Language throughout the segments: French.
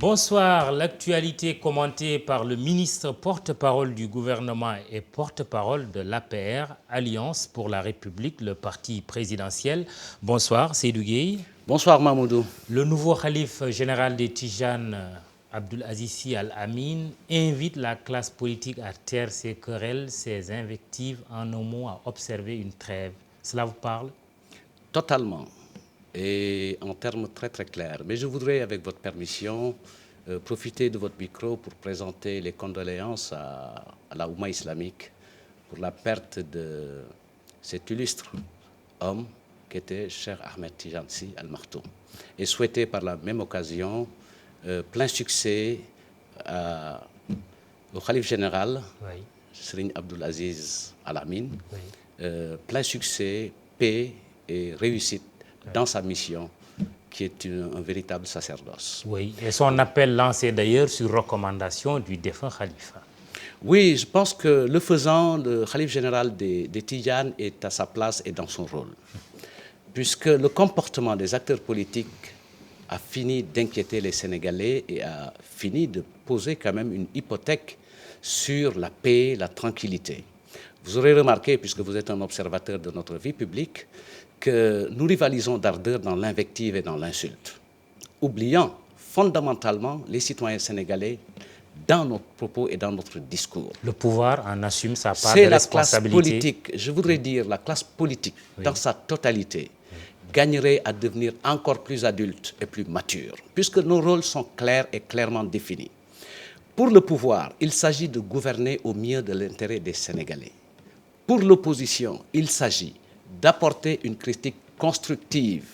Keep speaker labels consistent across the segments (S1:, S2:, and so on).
S1: Bonsoir, l'actualité commentée par le ministre porte-parole du gouvernement et porte-parole de l'APR, Alliance pour la République, le parti présidentiel. Bonsoir, Seydou Gueye.
S2: Bonsoir, Mahmoudou.
S1: Le nouveau calife général des Tijanes, Abdoul Aziz Sy Al Amine, invite la classe politique à taire ses querelles, ses invectives, en un mot, à observer une trêve. Cela vous parle?
S2: Totalement. Et en termes très très clairs. Mais je voudrais, avec votre permission, profiter de votre micro pour présenter les condoléances à la Oumma islamique pour la perte de cet illustre homme qui était Cheikh Ahmed Tidiane Sy Al Maktoum. Et souhaiter par la même occasion plein succès au khalife général, oui. Serigne Abdoul Aziz Al Amine, oui. Plein succès, paix et réussite dans sa mission, qui est un véritable sacerdoce.
S1: Oui, et son appel lancé d'ailleurs sur recommandation du défunt khalife.
S2: Oui, je pense que le faisant, le khalife général des Tijanes est à sa place et dans son rôle. Puisque le comportement des acteurs politiques a fini d'inquiéter les Sénégalais et a fini de poser quand même une hypothèque sur la paix, la tranquillité. Vous aurez remarqué, puisque vous êtes un observateur de notre vie publique, que nous rivalisons d'ardeur dans l'invective et dans l'insulte, oubliant fondamentalement les citoyens sénégalais dans notre propos et dans notre discours.
S1: Le pouvoir en assume sa part de responsabilité.
S2: C'est la classe politique, je voudrais dire la classe politique, oui. Dans sa totalité, gagnerait à devenir encore plus adulte et plus mature, puisque nos rôles sont clairs et clairement définis. Pour le pouvoir, il s'agit de gouverner au mieux de l'intérêt des Sénégalais. Pour l'opposition, il s'agit d'apporter une critique constructive,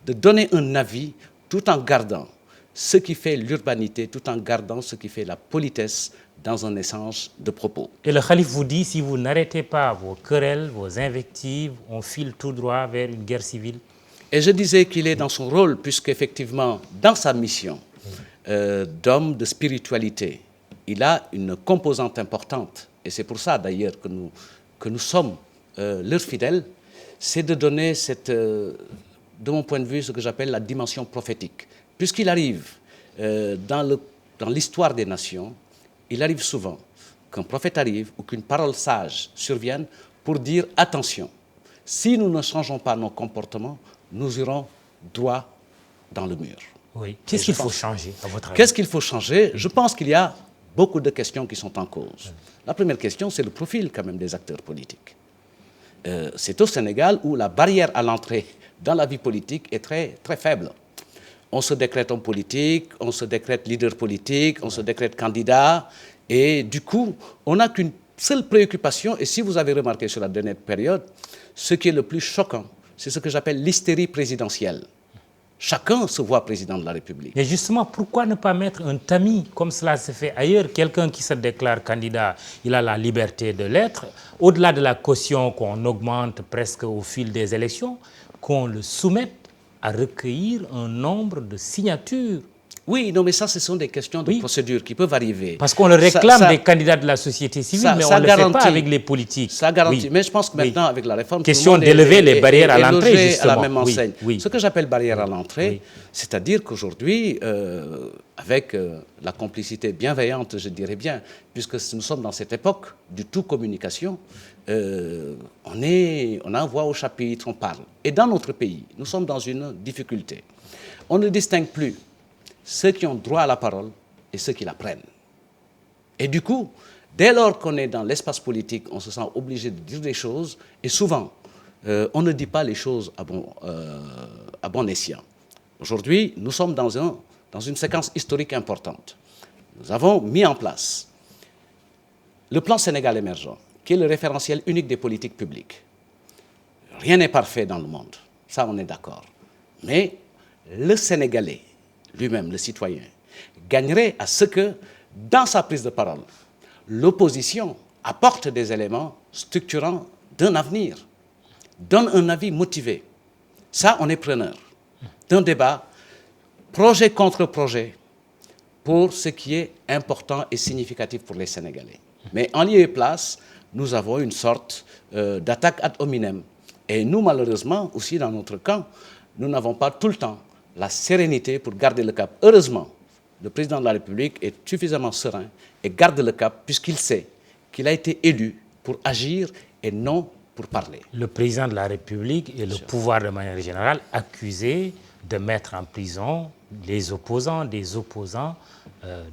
S2: de donner un avis tout en gardant ce qui fait l'urbanité, tout en gardant ce qui fait la politesse dans un échange de propos.
S1: Et le khalife vous dit, si vous n'arrêtez pas vos querelles, vos invectives, on file tout droit vers une guerre civile.
S2: Et je disais qu'il est dans son rôle, puisqu'effectivement, dans sa mission d'homme de spiritualité, il a une composante importante. Et c'est pour ça d'ailleurs que nous sommes leurs fidèles, c'est de donner de mon point de vue, ce que j'appelle la dimension prophétique. Puisqu'il arrive dans l'histoire des nations, il arrive souvent qu'un prophète arrive ou qu'une parole sage survienne pour dire attention, si nous ne changeons pas nos comportements, nous irons droit dans le mur.
S1: Oui. Qu'est-ce qu'il faut changer à votre avis?
S2: Qu'est-ce qu'il faut changer? Je pense qu'il y a beaucoup de questions qui sont en cause. La première question, c'est le profil quand même des acteurs politiques. C'est au Sénégal où la barrière à l'entrée dans la vie politique est très, très faible. On se décrète homme politique, on se décrète leader politique, on se décrète candidat, et du coup, on n'a qu'une seule préoccupation, et si vous avez remarqué sur la dernière période, ce qui est le plus choquant, c'est ce que j'appelle l'hystérie présidentielle. Chacun se voit président de la République.
S1: Et justement, pourquoi ne pas mettre un tamis, comme cela se fait ailleurs? Quelqu'un qui se déclare candidat, il a la liberté de l'être. Au-delà de la caution qu'on augmente presque au fil des élections, qu'on le soumette à recueillir un nombre de signatures.
S2: Oui, non, mais ça, ce sont des questions de procédure qui peuvent arriver.
S1: Parce qu'on le réclame des candidats de la société civile, mais on ne le fait pas avec les politiques.
S2: Ça garantit. Mais je pense que maintenant, avec la réforme...
S1: Question d'élever les barrières à l'entrée, justement.
S2: À la même enseigne. Ce que j'appelle barrière à l'entrée, c'est-à-dire qu'aujourd'hui, avec la complicité bienveillante, je dirais bien, puisque nous sommes dans cette époque du tout communication, on a voix au chapitre, on parle. Et dans notre pays, nous sommes dans une difficulté. On ne distingue plus ceux qui ont droit à la parole et ceux qui la prennent. Et du coup, dès lors qu'on est dans l'espace politique, on se sent obligé de dire des choses, et souvent, on ne dit pas les choses à bon escient. Aujourd'hui, nous sommes dans une séquence historique importante. Nous avons mis en place le plan Sénégal émergent, qui est le référentiel unique des politiques publiques. Rien n'est parfait dans le monde, ça on est d'accord. Mais le Sénégalais, lui-même, le citoyen, gagnerait à ce que, dans sa prise de parole, l'opposition apporte des éléments structurants d'un avenir, donne un avis motivé. Ça, on est preneur d'un débat, projet contre projet, pour ce qui est important et significatif pour les Sénégalais. Mais en lieu et place, nous avons une sorte d'attaque ad hominem. Et nous, malheureusement, aussi dans notre camp, nous n'avons pas tout le temps la sérénité pour garder le cap. Heureusement, le président de la République est suffisamment serein et garde le cap puisqu'il sait qu'il a été élu pour agir et non pour parler.
S1: Le président de la République et le pouvoir de manière générale accusé de mettre en prison les opposants, des opposants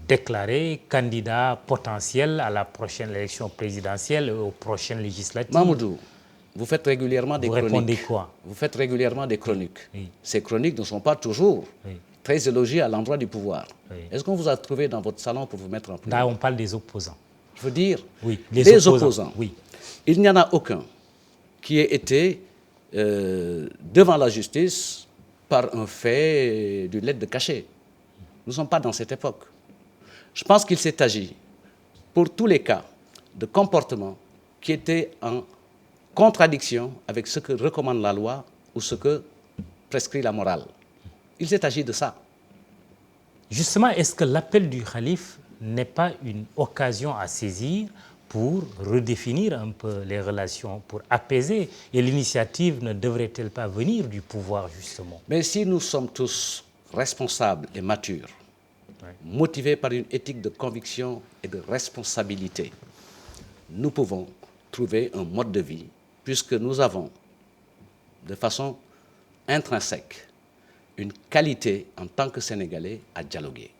S1: déclarés candidats potentiels à la prochaine élection présidentielle et aux prochaines législatives.
S2: Mamoudou, vous faites régulièrement des
S1: Vous
S2: chroniques.
S1: répondez quoi?
S2: Vous faites régulièrement des chroniques.
S1: Oui.
S2: Ces chroniques ne sont pas toujours très élogiées à l'endroit du pouvoir.
S1: Oui.
S2: Est-ce qu'on vous a trouvé dans votre salon pour vous mettre en prison?
S1: Là, on parle des opposants.
S2: Je veux dire,
S1: Oui,
S2: les opposants.
S1: Oui.
S2: Il n'y en a aucun qui ait été devant la justice par un fait d'une lettre de cachet. Nous ne sommes pas dans cette époque. Je pense qu'il s'est agi, pour tous les cas, de comportements qui étaient en contradiction avec ce que recommande la loi ou ce que prescrit la morale. Il s'est agi de ça.
S1: Justement, est-ce que l'appel du calife n'est pas une occasion à saisir pour redéfinir un peu les relations, pour apaiser? Et l'initiative ne devrait-elle pas venir du pouvoir, justement?
S2: Mais si nous sommes tous responsables et matures, motivés par une éthique de conviction et de responsabilité, nous pouvons trouver un mode de vie, puisque nous avons, de façon intrinsèque, une qualité en tant que Sénégalais à dialoguer.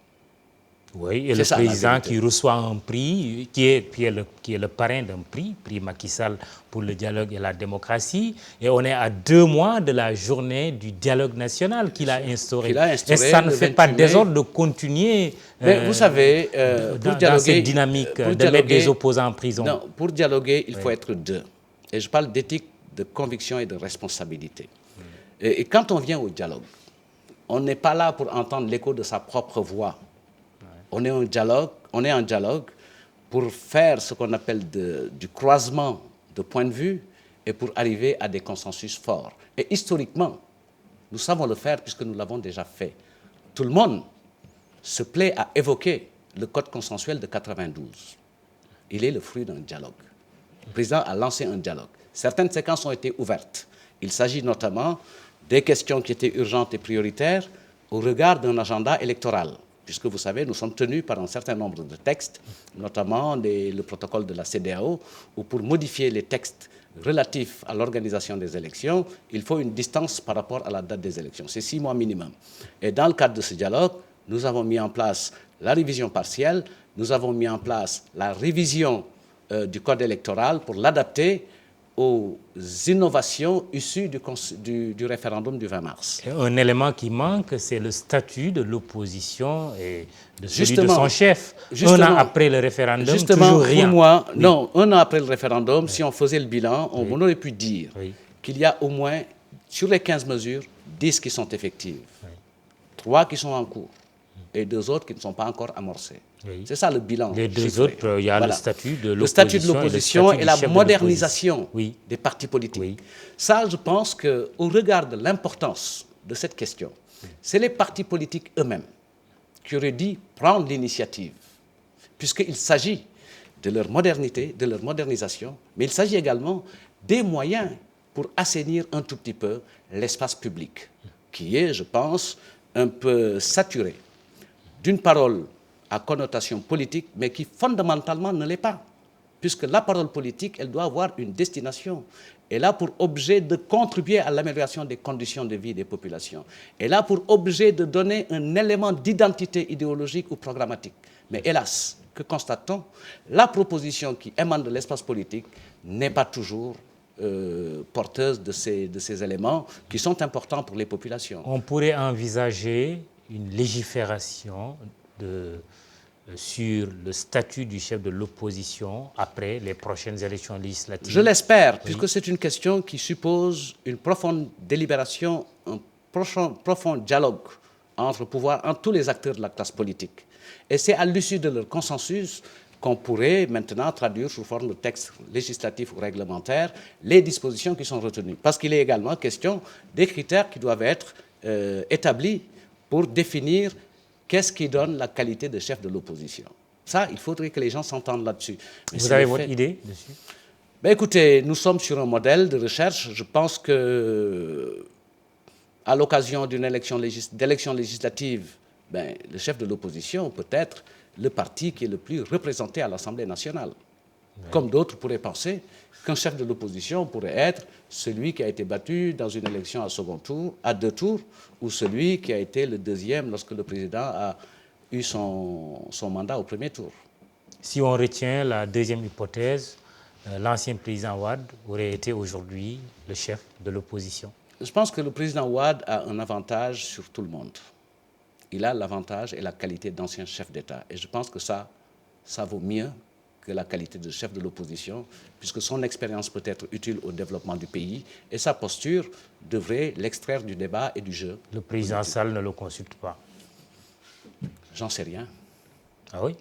S1: Oui, et le président qui reçoit un prix, qui est le parrain d'un prix Macky Sall pour le dialogue et la démocratie, et on est à 2 mois de la journée du dialogue national qu'il a instauré. Et ça ne fait pas désordre de continuer
S2: vous savez, pour dialoguer,
S1: dans cette dynamique de mettre des opposants en prison.
S2: Non, pour dialoguer, il faut être deux. Et je parle d'éthique, de conviction et de responsabilité. Et quand on vient au dialogue, on n'est pas là pour entendre l'écho de sa propre voix. On est en dialogue pour faire ce qu'on appelle du croisement de points de vue et pour arriver à des consensus forts. Et historiquement, nous savons le faire puisque nous l'avons déjà fait. Tout le monde se plaît à évoquer le code consensuel de 92. Il est le fruit d'un dialogue. Le président a lancé un dialogue. Certaines séquences ont été ouvertes. Il s'agit notamment des questions qui étaient urgentes et prioritaires au regard d'un agenda électoral. Puisque vous savez, nous sommes tenus par un certain nombre de textes, notamment le protocole de la CEDEAO, où pour modifier les textes relatifs à l'organisation des élections, il faut une distance par rapport à la date des élections. C'est 6 mois minimum. Et dans le cadre de ce dialogue, nous avons mis en place la révision partielle, nous avons mis en place la révision du code électoral pour l'adapter aux innovations issues du référendum du 20 mars.
S1: Et un élément qui manque, c'est le statut de l'opposition et de celui de son chef. Un an après le référendum, toujours rien.
S2: Pour moi, non, un an après le référendum, si on faisait le bilan, on aurait pu dire qu'il y a au moins, sur les 15 mesures, 10 qui sont effectives, 3 qui sont en cours et 2 autres qui ne sont pas encore amorcées. C'est ça le bilan.
S1: Les 2 autres, il y a le statut de l'opposition.
S2: Le statut de l'opposition et la modernisation des partis politiques. Ça, je pense qu'au regard de l'importance de cette question, c'est les partis politiques eux-mêmes qui auraient dû prendre l'initiative, puisqu'il s'agit de leur modernité, de leur modernisation, mais il s'agit également des moyens pour assainir un tout petit peu l'espace public, qui est, je pense, un peu saturé d'une parole à connotation politique, mais qui fondamentalement ne l'est pas. Puisque la parole politique, elle doit avoir une destination. Elle a pour objet de contribuer à l'amélioration des conditions de vie des populations. Elle a pour objet de donner un élément d'identité idéologique ou programmatique. Mais hélas, que constate-t-on? La proposition qui émane de l'espace politique n'est pas toujours porteuse de ces éléments qui sont importants pour les populations.
S1: On pourrait envisager une légifération sur le statut du chef de l'opposition après les prochaines élections législatives.
S2: Je l'espère, puisque c'est une question qui suppose une profonde délibération, un profond dialogue entre tous les acteurs de la classe politique. Et c'est à l'issue de leur consensus qu'on pourrait maintenant traduire sous forme de texte législatif ou réglementaire les dispositions qui sont retenues. Parce qu'il est également question des critères qui doivent être établis pour définir qu'est-ce qui donne la qualité de chef de l'opposition. Ça, il faudrait que les gens s'entendent là-dessus.
S1: Vous avez votre idée dessus?
S2: Ben écoutez, nous sommes sur un modèle de recherche. Je pense que, à l'occasion d'une élection législative, ben, le chef de l'opposition peut être le parti qui est le plus représenté à l'Assemblée nationale. Oui. Comme d'autres pourraient penser qu'un chef de l'opposition pourrait être celui qui a été battu dans une élection à second tour, à 2 tours, ou celui qui a été le deuxième lorsque le président a eu son mandat au premier tour.
S1: Si on retient la deuxième hypothèse, l'ancien président Wade aurait été aujourd'hui le chef de l'opposition.
S2: Je pense que le président Wade a un avantage sur tout le monde. Il a l'avantage et la qualité d'ancien chef d'État. Et je pense que ça vaut mieux que la qualité de chef de l'opposition, puisque son expérience peut être utile au développement du pays et sa posture devrait l'extraire du débat et du jeu.
S1: Le président Sall ne le consulte pas.
S2: J'en sais rien.
S1: Ah oui?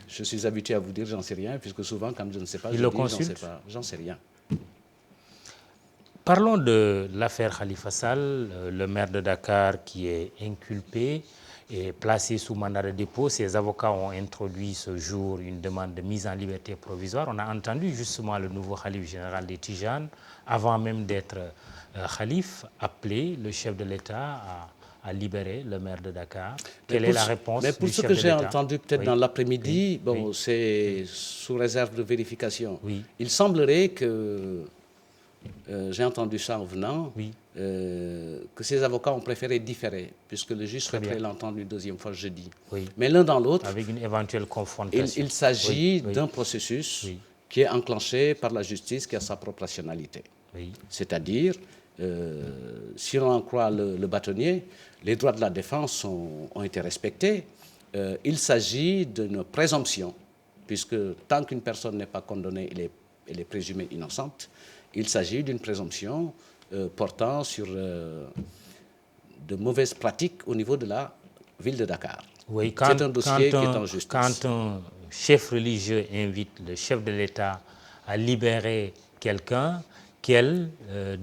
S2: Je suis habitué à vous dire j'en sais rien, puisque souvent, quand je ne sais pas,
S1: il
S2: je
S1: le
S2: dis
S1: consulte?
S2: J'en sais pas. J'en sais rien.
S1: Parlons de l'affaire Khalifa Sall, le maire de Dakar qui est inculpé et placé sous mandat de dépôt. Ses avocats ont introduit ce jour une demande de mise en liberté provisoire. On a entendu justement le nouveau khalife général des Tijanes, avant même d'être khalife, appeler le chef de l'État à libérer le maire de Dakar. Quelle est la réponse du chef de l'État?
S2: Mais pour ce que j'ai entendu peut-être dans l'après-midi,
S1: oui.
S2: bon, c'est sous réserve de vérification.
S1: Oui.
S2: Il semblerait que, j'ai entendu ça en venant,
S1: oui.
S2: Que ses avocats ont préféré différer, puisque le juge souhaiterait l'entendre une deuxième fois jeudi.
S1: Oui.
S2: Mais l'un dans l'autre,
S1: avec une éventuelle confrontation.
S2: Il s'agit d'un processus qui est enclenché par la justice qui a sa propre rationalité.
S1: Oui.
S2: C'est-à-dire, si l'on en croit le bâtonnier, les droits de la défense ont été respectés. Il s'agit d'une présomption, puisque tant qu'une personne n'est pas condamnée, elle est présumée innocente. Il s'agit d'une présomption portant sur de mauvaises pratiques au niveau de la ville de Dakar.
S1: Oui,
S2: c'est un dossier qui est en justice.
S1: Quand un chef religieux invite le chef de l'État à libérer quelqu'un, quelle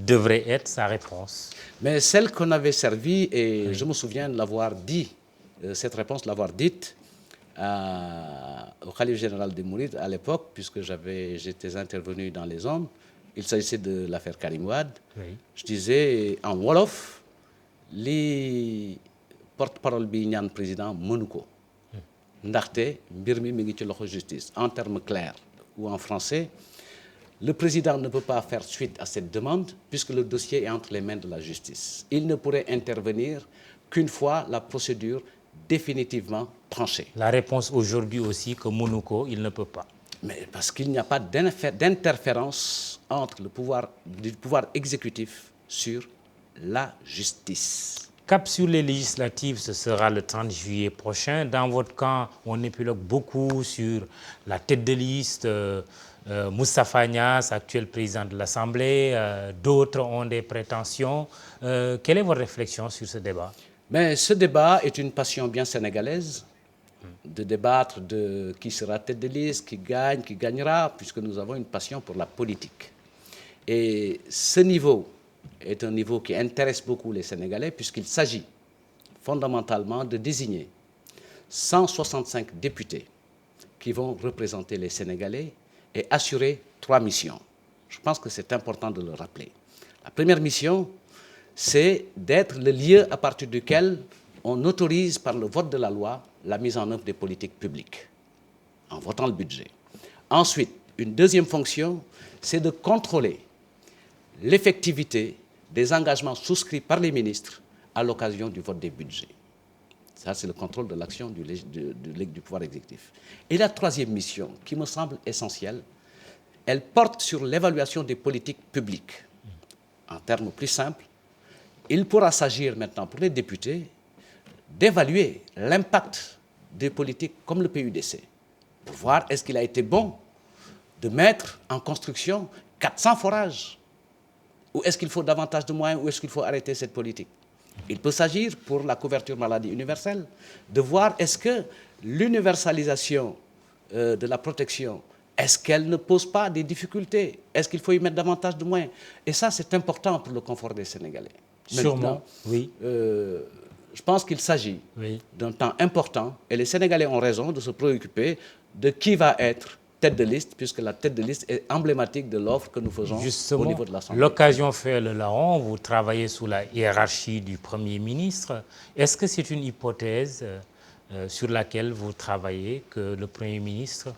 S1: devrait être sa réponse?
S2: Mais celle qu'on avait servie, et je me souviens de l'avoir dit, cette réponse, l'avoir dite au khalife général des Mourides à l'époque, puisque j'étais intervenu dans les hommes. Il s'agissait de l'affaire Karim Wade.
S1: Oui.
S2: Je disais en Wolof, li porte-parole bi ñaan président mënu ko ndaxte mbir mi ngi ci loxo justice. En termes clairs ou en français, le président ne peut pas faire suite à cette demande puisque le dossier est entre les mains de la justice. Il ne pourrait intervenir qu'une fois la procédure définitivement tranchée.
S1: La réponse aujourd'hui aussi que mënu ko, il ne peut pas.
S2: Mais parce qu'il n'y a pas d'interférence entre le pouvoir exécutif sur la justice.
S1: Cap sur les législatives, ce sera le 30 juillet prochain. Dans votre camp, on épilogue beaucoup sur la tête de liste, Moustapha Niasse, actuel président de l'Assemblée. D'autres ont des prétentions. Quelle est votre réflexion sur ce débat?
S2: Mais ce débat est une passion bien sénégalaise. De débattre de qui sera tête de liste, qui gagne, qui gagnera, puisque nous avons une passion pour la politique. Et ce niveau est un niveau qui intéresse beaucoup les Sénégalais, puisqu'il s'agit fondamentalement de désigner 165 députés qui vont représenter les Sénégalais et assurer 3 missions. Je pense que c'est important de le rappeler. La première mission, c'est d'être le lieu à partir duquel on autorise par le vote de la loi la mise en œuvre des politiques publiques, en votant le budget. Ensuite, une deuxième fonction, c'est de contrôler l'effectivité des engagements souscrits par les ministres à l'occasion du vote des budgets. Ça, c'est le contrôle de l'action du pouvoir exécutif. Et la troisième mission, qui me semble essentielle, elle porte sur l'évaluation des politiques publiques. En termes plus simples, il pourra s'agir maintenant pour les députés d'évaluer l'impact des politiques comme le PUDC, pour voir est-ce qu'il a été bon de mettre en construction 400 forages, ou est-ce qu'il faut davantage de moyens, ou est-ce qu'il faut arrêter cette politique. Il peut s'agir pour la couverture maladie universelle, de voir est-ce que l'universalisation de la protection, est-ce qu'elle ne pose pas des difficultés, est-ce qu'il faut y mettre davantage de moyens. Et ça, c'est important pour le confort des Sénégalais.
S1: Sûrement,
S2: maintenant,
S1: oui.
S2: Je pense qu'il s'agit d'un temps important et les Sénégalais ont raison de se préoccuper de qui va être tête de liste, puisque la tête de liste est emblématique de l'offre que nous faisons au niveau de l'Assemblée.
S1: L'occasion fait le larron, vous travaillez sous la hiérarchie du Premier ministre. Est-ce que c'est une hypothèse sur laquelle vous travaillez, que le Premier ministre,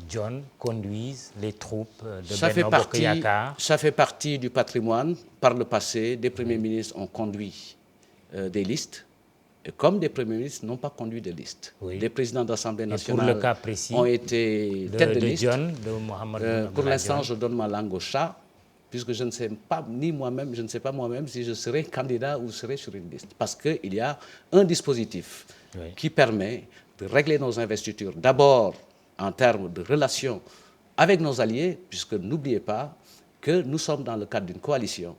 S1: John, conduise les troupes de Benno Bokk Yakaar?
S2: Ça fait partie du patrimoine. Par le passé, des premiers ministres ont conduit des listes, et comme des premiers ministres n'ont pas conduit de liste.
S1: Oui.
S2: Des présidents d'Assemblée nationale
S1: pour le cas précis
S2: ont été tête de liste.
S1: John, de Mohamed
S2: Pour l'instant, je donne ma langue au chat, puisque je ne sais pas, ni moi-même, je ne sais pas moi-même si je serai candidat ou serai sur une liste. Parce qu'il y a un dispositif qui permet de régler nos investitures. D'abord, en termes de relations avec nos alliés, puisque n'oubliez pas que nous sommes dans le cadre d'une coalition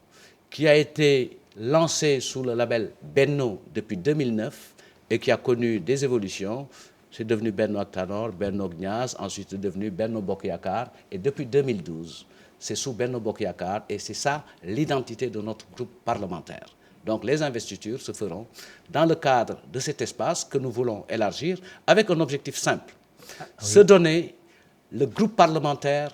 S2: qui a été lancée sous le label Benno depuis 2009 et qui a connu des évolutions. C'est devenu Benno Bokk Tanor, Benno Gniaz, ensuite c'est devenu Benno Bokk Yakaar. Et depuis 2012, c'est sous Benno Bokk Yakaar et c'est ça l'identité de notre groupe parlementaire. Donc les investitures se feront dans le cadre de cet espace que nous voulons élargir avec un objectif simple. Se donner le groupe parlementaire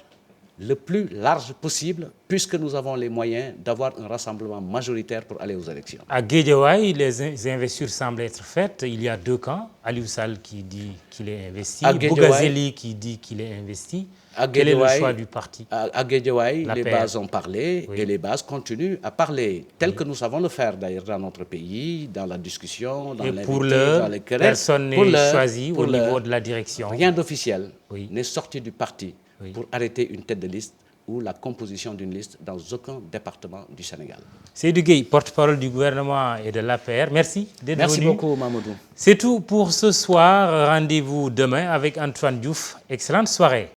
S2: le plus large possible, puisque nous avons les moyens d'avoir un rassemblement majoritaire pour aller aux élections.
S1: À Guédiawaye, les investitures semblent être faites. Il y a deux camps. Aliou Sall qui dit qu'il est investi, Bougazeli qui dit qu'il est investi. Quel est le choix du parti?
S2: À Guédiawaye, les bases ont parlé et les bases continuent à parler, tel que nous savons le faire d'ailleurs dans notre pays, dans la discussion, dans l'invité, dans les querelles.
S1: Personne n'est choisi au niveau de la direction.
S2: Rien d'officiel n'est sorti du parti pour arrêter une tête de liste ou la composition d'une liste dans aucun département du Sénégal.
S1: Seydou Gueye, porte-parole du gouvernement et de l'APR, merci d'être venu.
S2: Merci beaucoup, Mamadou.
S1: C'est tout pour ce soir. Rendez-vous demain avec Antoine Diouf. Excellente soirée.